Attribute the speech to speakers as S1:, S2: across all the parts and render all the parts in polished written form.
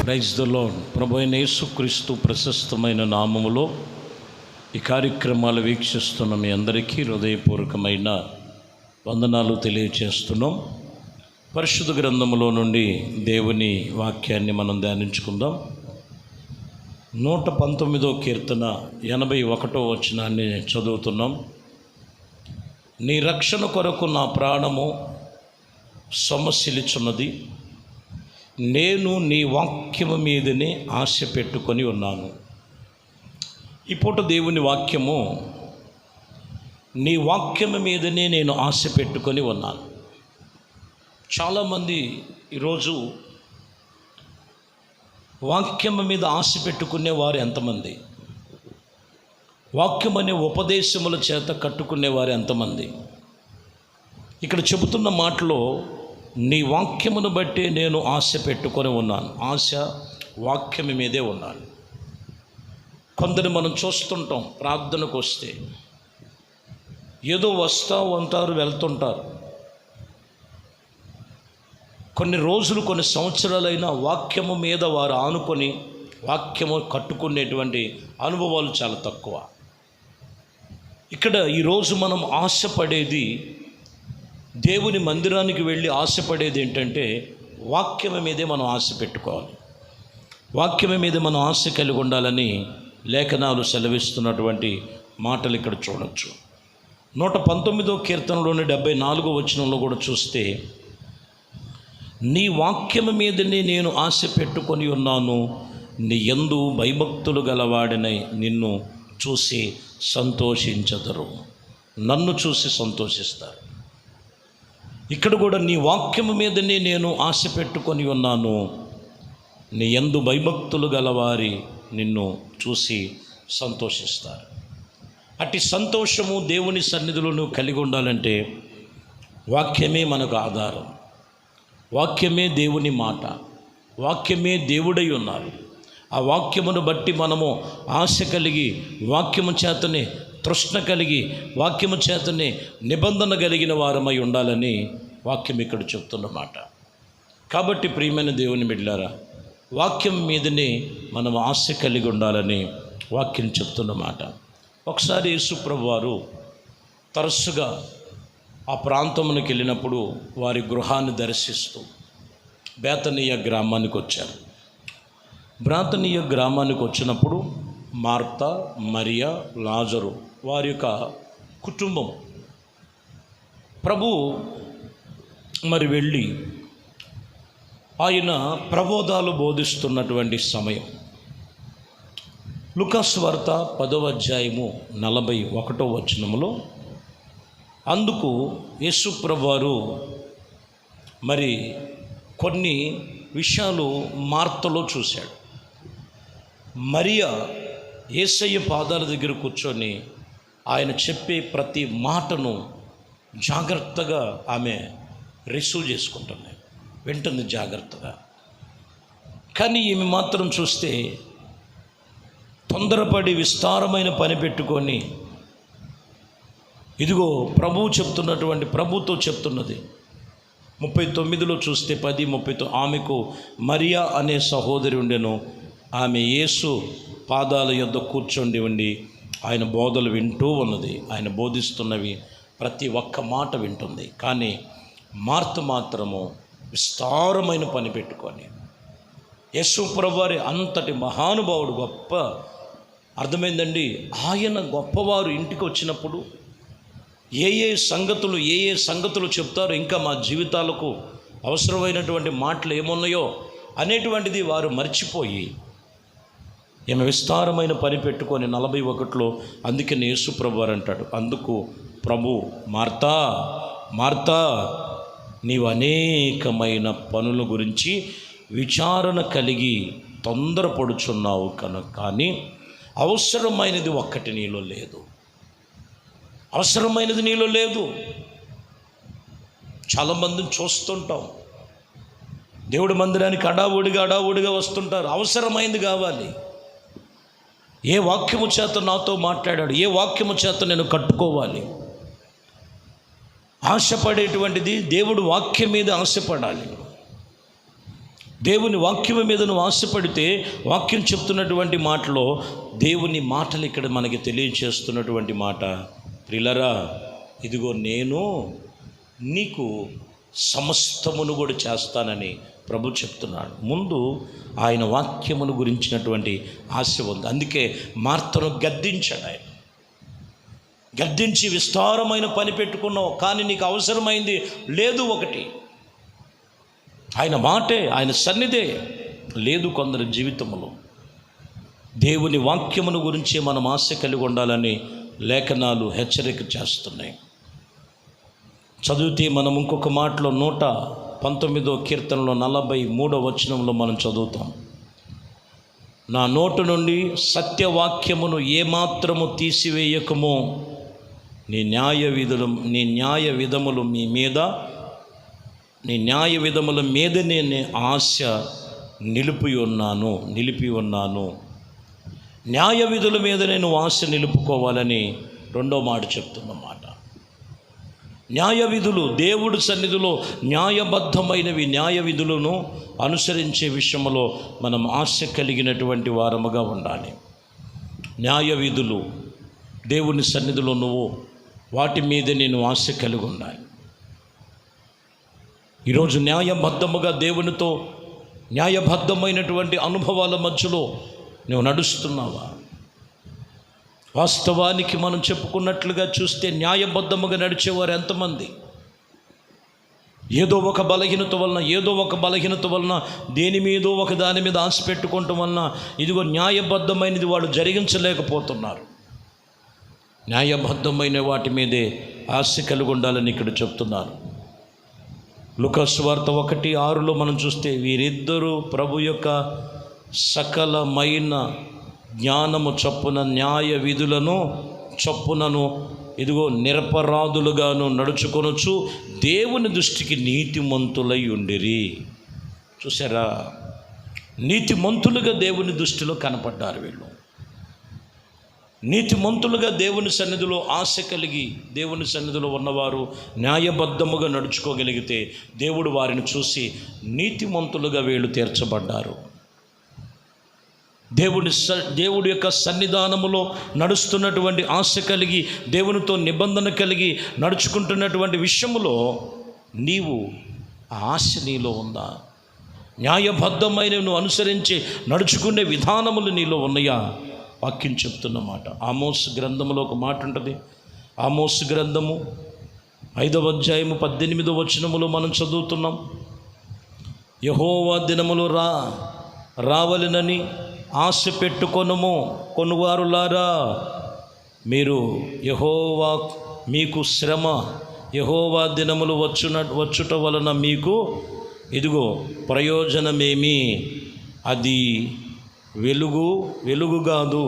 S1: Praise the lord. ప్రభు అయిన యేసుక్రీస్తు ప్రశస్తమైన నామములో ఈ కార్యక్రమాలు వీక్షిస్తున్న మీ అందరికీ హృదయపూర్వకమైన వందనాలు తెలియచేస్తున్నాం. పరిశుద్ధ గ్రంథములో నుండి దేవుని వాక్యాన్ని మనం ధ్యానించుకుందాం. 119వ కీర్తన 81వ వచనాన్ని చదువుతున్నాం. నీ రక్షణ కొరకు నా ప్రాణము సొమ్మసిల్లుచున్నది, నేను నీ వాక్యము మీదనే ఆశ పెట్టుకొని ఉన్నాను. ఈ పూట దేవుని వాక్యము, నీ వాక్యము మీదనే నేను ఆశ పెట్టుకొని ఉన్నాను. చాలామంది ఈరోజు వాక్యము మీద ఆశ పెట్టుకునేవారు ఎంతమంది? వాక్యం అనే ఉపదేశముల చేత కట్టుకునేవారు ఎంతమంది? ఇక్కడ చెబుతున్న మాటలో నీ వాక్యమును బట్టి నేను ఆశ పెట్టుకొని ఉన్నాను. ఆశ వాక్యము మీదే ఉన్నాను. కొందరు మనం చూస్తుంటాం, ప్రార్థనకు వస్తే ఏదో వస్తూ ఉంటారు, వెళ్తుంటారు. కొన్ని రోజులు, కొన్ని సంవత్సరాలైనా వాక్యము మీద వారు ఆనుకొని వాక్యము కట్టుకునేటువంటి అనుభవాలు చాలా తక్కువ. ఇక్కడ ఈరోజు మనం ఆశపడేది, దేవుని మందిరానికి వెళ్ళి ఆశపడేది ఏంటంటే వాక్యము మీదే మనం ఆశ పెట్టుకోవాలి. వాక్యము మీద మనం ఆశ కలిగి ఉండాలని లేఖనాలు సెలవిస్తున్నటువంటి మాటలు ఇక్కడ చూడొచ్చు. 119వ కీర్తనలోని 74వ వచనంలో కూడా చూస్తే, నీ వాక్యము మీదనే నేను ఆశ పెట్టుకొని ఉన్నాను, నీ యందు భయభక్తులు గలవాడినై నిన్ను చూసి సంతోషించెదరు. నన్ను చూసి సంతోషిస్తారు. ఇక్కడ కూడా నీ వాక్యము మీదనే నేను ఆశ పెట్టుకొని ఉన్నాను, నీ యందు భయభక్తులు గలవారి నిన్ను చూసి సంతోషిస్తారు. అట్టి సంతోషము దేవుని సన్నిధిలో నువ్వు కలిగి ఉండాలంటే వాక్యమే మనకు ఆధారం. వాక్యమే దేవుని మాట, వాక్యమే దేవుడై ఉన్నారు. ఆ వాక్యమును బట్టి మనము ఆశ కలిగి, వాక్యము చేతనే తృష్ణ కలిగి, వాక్యము చేతనే నిబంధన కలిగిన వారమై ఉండాలని వాక్యం ఇక్కడ చెప్తున్నమాట. కాబట్టి ప్రియమైన దేవుని బిడ్డలారా, వాక్యం మీదనే మనం ఆశ కలిగి ఉండాలని వాక్యం చెప్తున్నమాట. ఒకసారి యేసు ప్రభువు వారు తరచుగా ఆ ప్రాంతమునికి వెళ్ళినప్పుడు వారి గృహాన్ని దర్శిస్తూ బేతనీయ గ్రామానికి వచ్చారు. బేతనీయ గ్రామానికి వచ్చినప్పుడు మార్తా, మరియా, లాజరు వారి యొక్క కుటుంబం ప్రభు మరి వెళ్ళి ఆయన ప్రబోధాలు బోధిస్తున్నటువంటి సమయం. లూకాసు వార్త 10వ అధ్యాయము 41వ వచనములో అందుకు యేసు ప్రభువారు మరి కొన్ని విషయాలు మార్తలో చూశాడు. మరియా యేసయ్య పాదాల దగ్గర కూర్చొని ఆయన చెప్పే ప్రతి మాటను జాగ్రత్తగా ఆమె రిసీవ్ చేసుకుంటుంది, వింటుంది జాగ్రత్తగా. కానీ ఈమె మాత్రం చూస్తే తొందరపడి విస్తారమైన పని పెట్టుకొని, ఇదిగో ప్రభువు చెప్తున్నటువంటి, ప్రభుతో చెప్తున్నది 39లో చూస్తే 10:39 ఆమెకు మరియా అనే సహోదరి ఉండెను. ఆమె యేసు పాదాల యొద్ద కూర్చొని ఉండి ఆయన బోధలు వింటూ ఉన్నది. ఆయన బోధిస్తున్నవి ప్రతి ఒక్క మాట వింటుంది. కానీ మార్త మాత్రము విస్తారమైన పని పెట్టుకొని, యేసు ప్రభువారి అంతటి మహానుభావుడు, గొప్ప అర్థమైందండి. ఆయన గొప్పవారు ఇంటికి వచ్చినప్పుడు ఏ సంగతులు చెప్తారో, ఇంకా మా జీవితాలకు అవసరమైనటువంటి మాటలు ఏమున్నాయో అనేటువంటిది వారు మర్చిపోయి ఈమె విస్తారమైన పని పెట్టుకొని 41లో అందుకే యేసు ప్రభువారు అంటాడు, అందుకు ప్రభు, మార్తా మార్తా, నీవు అనేకమైన పనుల గురించి విచారణ కలిగి తొందరపడుచున్నావు కానీ అవసరమైనది ఒక్కటి నీలో లేదు. అవసరమైనది నీలో లేదు. చాలామందిని చూస్తుంటాం, దేవుడి మందిరానికి అడావుడిగా వస్తుంటారు. అవసరమైనది కావాలి. ఏ వాక్యము చేత నాతో మాట్లాడాడు, ఏ వాక్యము చేత నేను కట్టుకోవాలి, ఆశపడేటువంటిది దేవుడు వాక్యం మీద ఆశపడాలి. దేవుని వాక్యం మీద నువ్వు ఆశపడితే, వాక్యం చెప్తున్నటువంటి మాటలో దేవుని మాటలు ఇక్కడ మనకి తెలియచేస్తున్నటువంటి మాట, ప్రియులారా ఇదిగో నేను నీకు సమస్తమును కూడా చేస్తానని ప్రభు చెప్తున్నాడు. ముందు ఆయన వాక్యమును గురించినటువంటి ఆశ ఉంది. అందుకే మార్తను గద్దించాడు. ఆయన గద్దించి, విస్తారమైన పని పెట్టుకున్నావు కానీ నీకు అవసరమైంది లేదు ఒకటి, ఆయన మాటే, ఆయన సన్నిధే లేదు కొందరి జీవితంలో. దేవుని వాక్యమును గురించే మనం ఆశ కలిగి ఉండాలని లేఖనాలు హెచ్చరిక చేస్తున్నాయి. చదివితే మనం ఇంకొక మాటలో 119వ కీర్తనలో 43వ వచనంలో మనం చదువుతాం, నా నోటు నుండి సత్యవాక్యమును ఏమాత్రము తీసివేయకము, నీ న్యాయ విధముల మీదనే ఆశ నిలిపి ఉన్నాను. న్యాయ విధుల మీద నేను ఆశ నిలుపుకోవాలని రెండో మాట చెప్తున్నమాట. న్యాయ విధులు దేవుడి సన్నిధిలో న్యాయబద్ధమైనవి, న్యాయ విధులను అనుసరించే విషయంలో మనం ఆశ కలిగినటువంటి వారముగా ఉండాలి. న్యాయ విధులు దేవుని సన్నిధిలో నువ్వు వాటి మీద నేను ఆశ కలిగి ఉండాలి. ఈరోజు న్యాయబద్ధముగా దేవునితో న్యాయబద్ధమైనటువంటి అనుభవాల మధ్యలో నువ్వు నడుస్తున్నావా? వాస్తవానికి మనం చెప్పుకున్నట్లుగా చూస్తే న్యాయబద్ధముగా నడిచేవారు ఎంతమంది? ఏదో ఒక బలహీనత వలన దేని మీదో ఒక దాని మీద ఆశ పెట్టుకోవటం వలన ఇదిగో న్యాయబద్ధమైనది వాళ్ళు జరిగించలేకపోతున్నారు. న్యాయబద్ధమైన వాటి మీదే ఆశ కలిగి ఉండాలని ఇక్కడ చెప్తున్నారు. లూకాసు వార్త 1:6లో మనం చూస్తే, వీరిద్దరూ ప్రభు యొక్క సకలమైన జ్ఞానము చొప్పున న్యాయ విధులను చొప్పునను ఇదిగో నిరపరాధులుగాను నడుచుకొనొచ్చు దేవుని దృష్టికి నీతిమంతులై ఉండిరి. చూసారా, నీతిమంతులుగా దేవుని దృష్టిలో కనపడ్డారు వీళ్ళు. నీతిమంతులుగా దేవుని సన్నిధిలో ఆశ కలిగి దేవుని సన్నిధిలో ఉన్నవారు న్యాయబద్ధముగా నడుచుకోగలిగితే దేవుడు వారిని చూసి నీతిమంతులుగా వీళ్ళు తీర్చబడ్డారు. దేవుడి యొక్క సన్నిధానములో నడుస్తున్నటువంటి ఆశ కలిగి దేవునితో నిబంధన కలిగి నడుచుకుంటున్నటువంటి విషయములో నీవు ఆ ఆశ నీలో ఉందా? న్యాయబద్ధమైన నువ్వు అనుసరించి నడుచుకునే విధానములు నీలో ఉన్నాయా? వాక్యం చెప్తున్నమాట. ఆమోస్ గ్రంథములో ఒక మాట ఉంటుంది. ఆమోస్ గ్రంథము 5వ అధ్యాయము 18వ వచనములో మనం చదువుతున్నాం, యెహోవా దినములు రావలెనని ఆశ పెట్టుకొనుము కొనువారులారా, మీరు యెహోవా మీకు శ్రమ, యెహోవా దినములు వచ్చుట వలన మీకు ఇదిగో ప్రయోజనమేమి? అది వెలుగు కాదు,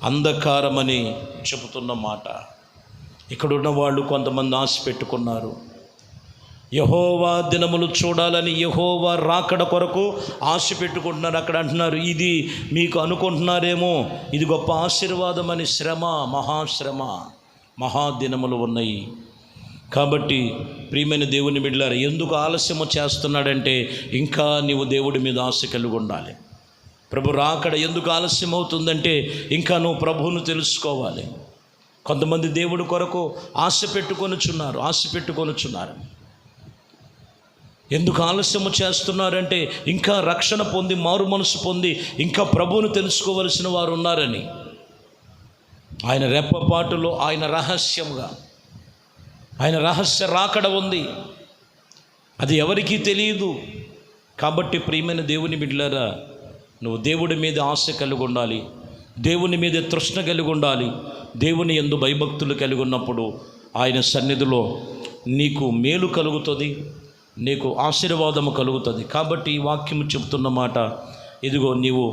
S1: అంధకారమని చెబుతున్న మాట. ఇక్కడున్న వాళ్ళు కొంతమంది ఆశ పెట్టుకున్నారు. యెహోవా దినములు చూడాలని, యెహోవా రాకడ కొరకు ఆశ పెట్టుకుంటున్నారు. అక్కడ అంటున్నారు, ఇది మీకు అనుకుంటున్నారేమో ఇది గొప్ప ఆశీర్వాదం అని. శ్రమ, మహాశ్రమ, మహాదినములు ఉన్నాయి. కాబట్టి ప్రియమైన దేవుని బిడ్డలారా, ఎందుకు ఆలస్యము చేస్తున్నాడంటే ఇంకా నీవు దేవుడి మీద ఆశ కలిగి ఉండాలి. ప్రభు రాకడ ఎందుకు ఆలస్యం అవుతుందంటే ఇంకా నువ్వు ప్రభువును తెలుసుకోవాలి. కొంతమంది దేవుడి కొరకు ఆశ పెట్టుకొనుచున్నారు. ఎందుకు ఆలస్యము చేస్తున్నారంటే ఇంకా రక్షణ పొంది, మారు మనసు పొంది ఇంకా ప్రభువును తెలుసుకోవలసిన వారు ఉన్నారని. ఆయన రెప్పపాటులో ఆయన రహస్య రాకడ ఉంది, అది ఎవరికీ తెలియదు. కాబట్టి ప్రియమైన దేవుని బిడ్డలారా, నువ్వు దేవుడి మీద ఆశ కలిగి ఉండాలి, దేవుని మీద తృష్ణ కలిగి ఉండాలి. దేవుని యందు భయభక్తులు కలిగి ఉన్నప్పుడు ఆయన సన్నిధిలో నీకు మేలు కలుగుతుంది, నీకు ఆశీర్వాదము కలుగుతుంది. కాబట్టి ఈ వాక్యము చెబుతున్న మాట, ఇదిగో నీవు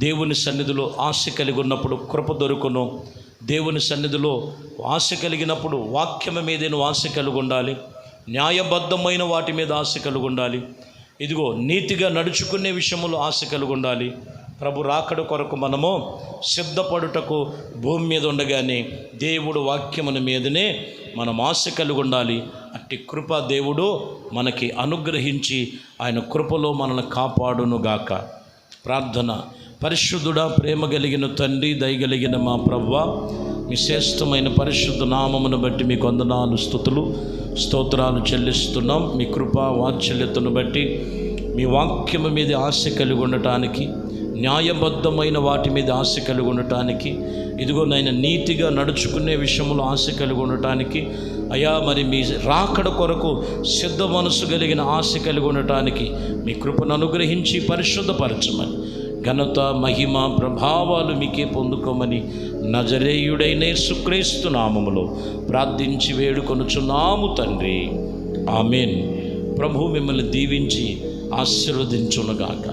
S1: దేవుని సన్నిధిలో ఆశ కలిగి ఉన్నప్పుడు కృప దొరుకును. దేవుని సన్నిధిలో ఆశ కలిగినప్పుడు వాక్యము మీదే నువ్వు ఆశ కలిగి ఉండాలి, న్యాయబద్ధమైన వాటి మీద ఆశ కలిగి ఉండాలి. ఇదిగో నీతిగా నడుచుకునే విషయంలో ఆశ కలిగి ఉండాలి. ప్రభు రాకడ కొరకు మనము సిద్ధపడుటకు భూమి మీద ఉండగానే దేవుడు వాక్యముని మీదనే మనం ఆశ కలిగి ఉండాలి. అట్టి కృప దేవుడు మనకి అనుగ్రహించి ఆయన కృపలో మనల్ని కాపాడునుగాక. ప్రార్థన. పరిశుద్ధుడా, ప్రేమ కలిగిన తండ్రి, దయగలిగిన మా ప్రభువా, మీ శ్రేష్టమైన పరిశుద్ధ నామమును బట్టి మీకు వందనాలు, స్తుతులు, స్తోత్రాలు చెల్లిస్తున్నాం. మీ కృపా వాత్సల్యతను బట్టి మీ వాక్యము మీద ఆశ కలిగి ఉండటానికి, న్యాయబద్ధమైన వాటి మీద ఆశ కలిగి ఉండటానికి, ఇదిగో నాయన నీతిగా నడుచుకునే విషయంలో ఆశ కలిగి ఉండటానికి, అయా మరి మీ రాకడ కొరకు సిద్ధ మనసు కలిగిన ఆశ కలిగి ఉండటానికి మీ కృపను అనుగ్రహించి పరిశుద్ధపరచమని, ఘనత మహిమ ప్రభావాలు మీకే పొందుకోమని నజరేయుడైన యేసుక్రీస్తు నామములో ప్రార్థించి వేడుకొనుచున్నాము తండ్రి. ఆమేన్. ప్రభు మిమ్మల్ని దీవించి ఆశీర్వదించునుగాక.